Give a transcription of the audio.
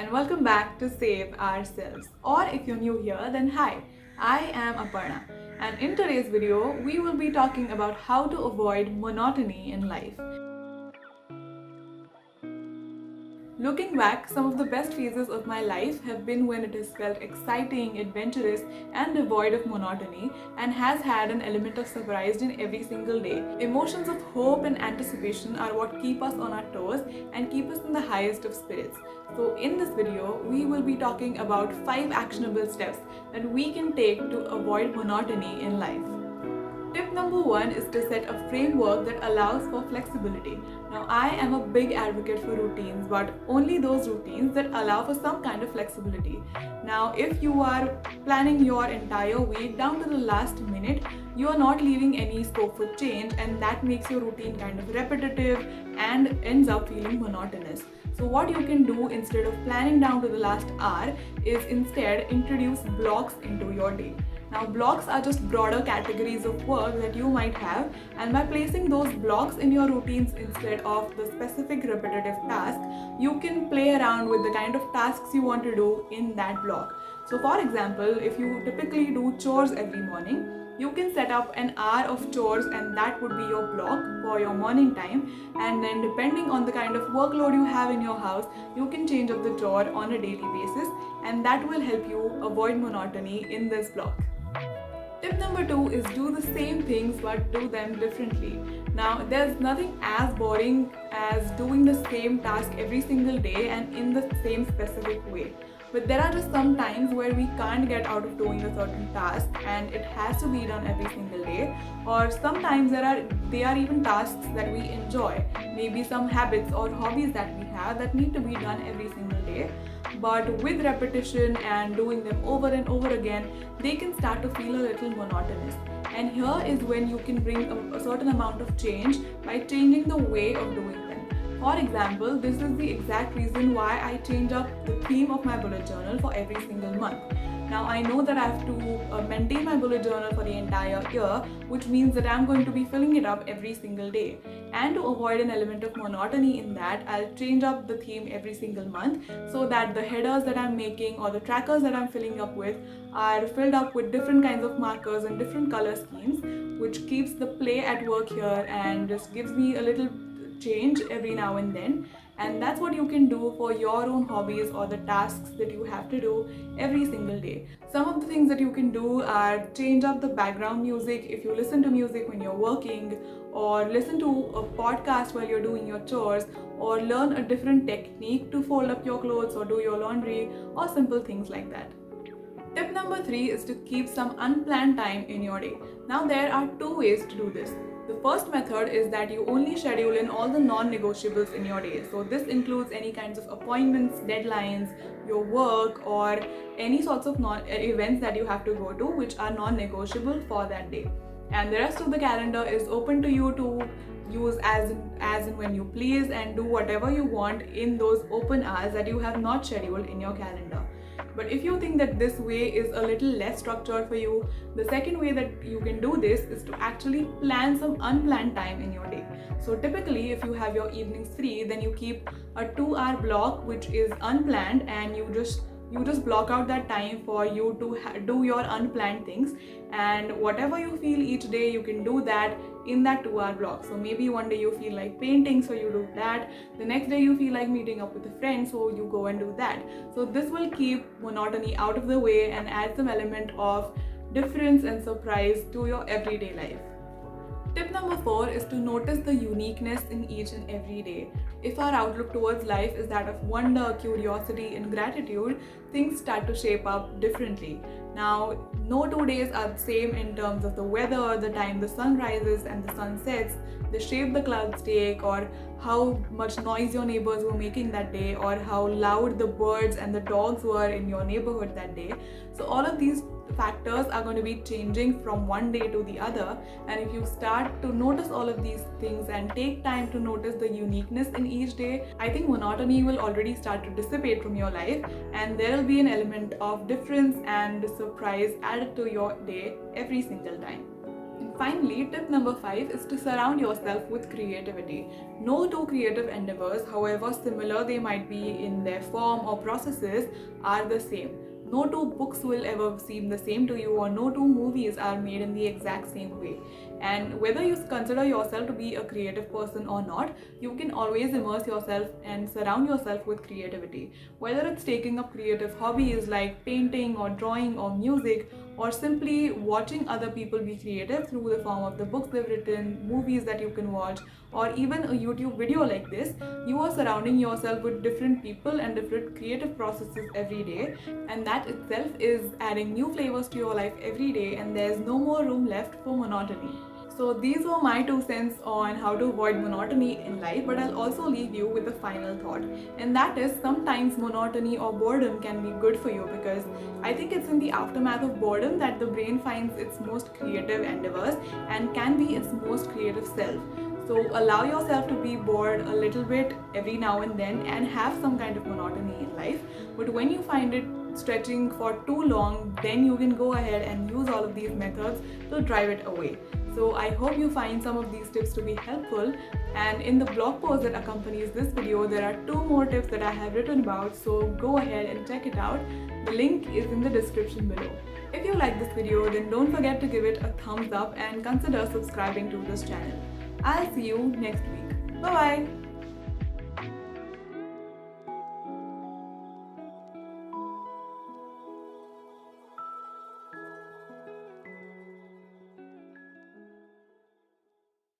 and welcome back to Save Ourselves. Or if you're new here, then hi, I am Aparna, and in today's video, we will be talking about how to avoid monotony in life. Looking back, some of the best phases of my life have been when it has felt exciting, adventurous, and devoid of monotony, and has had an element of surprise in every single day. Emotions of hope and anticipation are what keep us on our toes and keep us in the highest of spirits. So, in this video, we will be talking about 5 actionable steps that we can take to avoid monotony in life. Tip number 1 is to set a framework that allows for flexibility. Now, I am a big advocate for routines, but only those routines that allow for some kind of flexibility. Now, if you are planning your entire week down to the last minute, you are not leaving any scope for change, and that makes your routine kind of repetitive and ends up feeling monotonous. So, what you can do instead of planning down to the last hour is instead introduce blocks into your day. Now, blocks are just broader categories of work that you might have, and by placing those blocks in your routines instead of the specific repetitive task, you can play around with the kind of tasks you want to do in that block. So, for example, if you typically do chores every morning, you can set up an hour of chores, and that would be your block for your morning time. And then, depending on the kind of workload you have in your house, you can change up the chore on a daily basis, and that will help you avoid monotony in this block. Tip number 2 is do the same things but do them differently. Now, there's nothing as boring as doing the same task every single day and in the same specific way. But there are just some times where we can't get out of doing a certain task and it has to be done every single day. Or sometimes they are even tasks that we enjoy, maybe some habits or hobbies that we have that need to be done every single day. But with repetition and doing them over and over again, they can start to feel a little monotonous. And here is when you can bring a certain amount of change by changing the way of doing them. For example, this is the exact reason why I change up the theme of my bullet journal for every single month. Now, I know that I have to maintain my bullet journal for the entire year, which means that I'm going to be filling it up every single day. And to avoid an element of monotony in that, I'll change up the theme every single month so that the headers that I'm making or the trackers that I'm filling up with are filled up with different kinds of markers and different color schemes, which keeps the play at work here and just gives me a little change every now and then. And that's what you can do for your own hobbies or the tasks that you have to do every single day. Some of the things that you can do are change up the background music if you listen to music when you're working, or listen to a podcast while you're doing your chores, or learn a different technique to fold up your clothes or do your laundry, or simple things like that. Tip number 3 is to keep some unplanned time in your day. Now, there are 2 ways to do this. The first method is that you only schedule in all the non-negotiables in your day. So this includes any kinds of appointments, deadlines, your work, or any sorts of events that you have to go to which are non-negotiable for that day. And the rest of the calendar is open to you to use as and when you please, and do whatever you want in those open hours that you have not scheduled in your calendar. But if you think that this way is a little less structured for you, the second way that you can do this is to actually plan some unplanned time in your day. So typically, if you have your evenings free, then you keep a 2-hour block which is unplanned, and you just block out that time for you to do your unplanned things, and whatever you feel each day, you can do that in that 2-hour block. So maybe one day you feel like painting, so you do that. The next day you feel like meeting up with a friend, so you go and do that. So this will keep monotony out of the way and add some element of difference and surprise to your everyday life. Tip number 4 is to notice the uniqueness in each and every day. If our outlook towards life is that of wonder, curiosity, and gratitude, things start to shape up differently. Now, no 2 days are the same in terms of the weather, the time the sun rises and the sun sets, the shape the clouds take, or how much noise your neighbors were making that day, or how loud the birds and the dogs were in your neighborhood that day. So all of these factors are going to be changing from one day to the other, and if you start to notice all of these things and take time to notice the uniqueness in each day, I think monotony will already start to dissipate from your life, and there will be an element of difference and surprise added to your day every single time. Finally, tip number 5 is to surround yourself with creativity. No two creative endeavors, however similar they might be in their form or processes, are the same. No two books will ever seem the same to you, or no two movies are made in the exact same way. And whether you consider yourself to be a creative person or not, you can always immerse yourself and surround yourself with creativity. Whether it's taking up creative hobbies like painting or drawing or music, or simply watching other people be creative through the form of the books they've written, movies that you can watch, or even a YouTube video like this, you are surrounding yourself with different people and different creative processes every day, and that itself is adding new flavors to your life every day, and there's no more room left for monotony. So these were my 2 cents on how to avoid monotony in life, but I'll also leave you with a final thought. And that is, sometimes monotony or boredom can be good for you, because I think it's in the aftermath of boredom that the brain finds its most creative endeavors and can be its most creative self. So allow yourself to be bored a little bit every now and then and have some kind of monotony in life. But when you find it stretching for too long, then you can go ahead and use all of these methods to drive it away. So I hope you find some of these tips to be helpful, and in the blog post that accompanies this video, there are 2 more tips that I have written about, so go ahead and check it out. The link is in the description below. If you like this video, then don't forget to give it a thumbs up and consider subscribing to this channel. I'll see you next week. Bye bye!